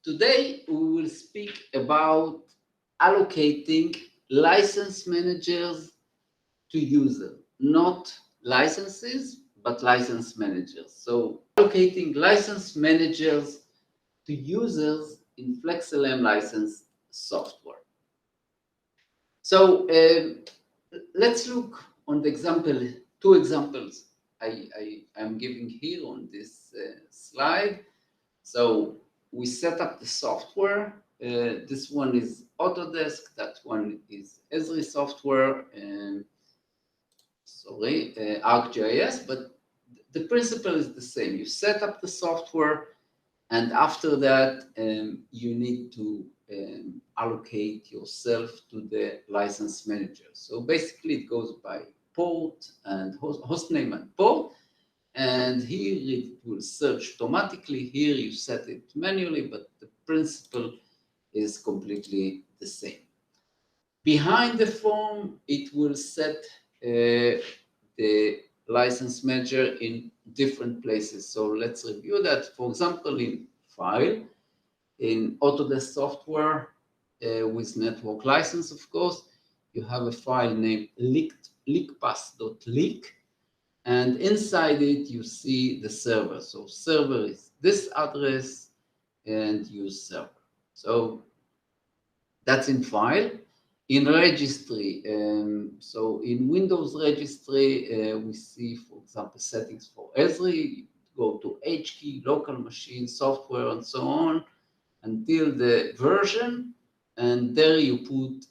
Today, we will speak about allocating license managers to user, not licenses, but license managers. So allocating license managers to users in FLEXlm license software. So let's look on the example, two examples I'm giving here on this slide. So we set up the software. This one is Autodesk, that one is Esri software, and ArcGIS, but the principle is the same. You set up the software, and after that, you need to allocate yourself to the license manager. So basically, it goes by port and host name and port. And here it will search automatically. Here you set it manually, but the principle is completely the same. Behind the form, it will set the license manager in different places. So let's review that. For example, in File, in Autodesk software with network license, of course, you have a file named leakpass.leak. And inside it, you see the server. So server is this address and use server. So that's in file. In registry, so in Windows registry, we see, for example, settings for Esri. You go to H key, local machine, software, and so on, until the version. And there you put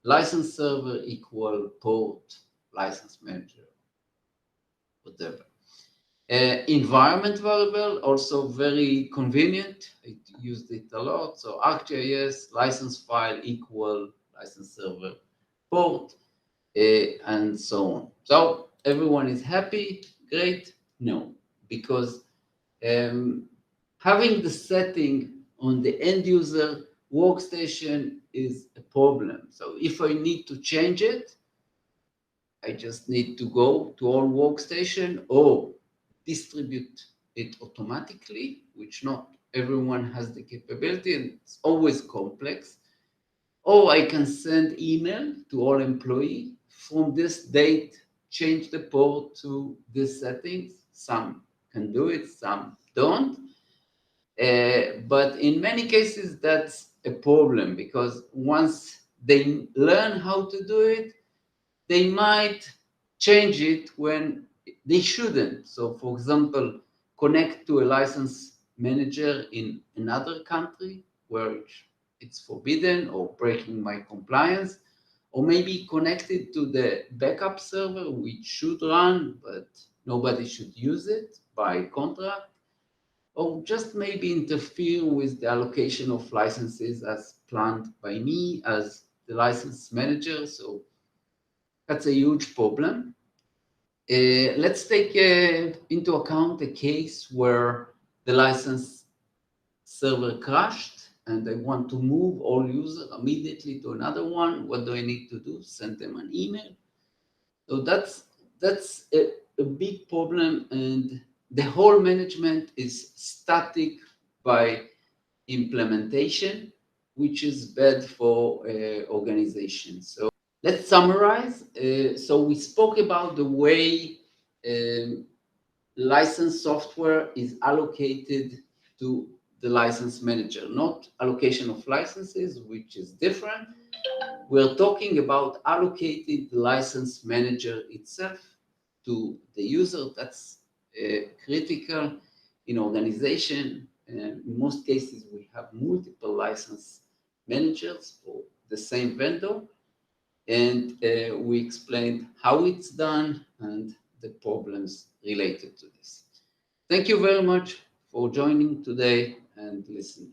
license server equal port license manager, whatever. Environment variable, also very convenient. I used it a lot. So ArcGIS, license file equal license server port, and so on. So everyone is happy, great? No, because having the setting on the end user workstation is a problem. So if I need to change it, I just need to go to all workstation or distribute it automatically, which not everyone has the capability, and it's always complex. Or I can send email to all employees from this date, change the port to this settings. Some can do it, some don't. But in many cases, that's a problem because once they learn how to do it, they might change it when they shouldn't. So, for example, connect to a license manager in another country where it's forbidden or breaking my compliance, or maybe connected to the backup server, which should run, but nobody should use it by contract, or just maybe interfere with the allocation of licenses as planned by me as the license manager. So that's a huge problem. Let's take into account a case where the license server crashed and I want to move all users immediately to another one. What do I need to do? Send them an email. So that's a big problem, and the whole management is static by implementation, which is bad for organizations. So let's summarize. So we spoke about the way licensed software is allocated to the license manager, not allocation of licenses, which is different. We're talking about allocating the license manager itself to the user. That's critical in organization. In most cases, we have multiple license managers for the same vendor. And we explained how it's done and the problems related to this. Thank you very much for joining today and listening.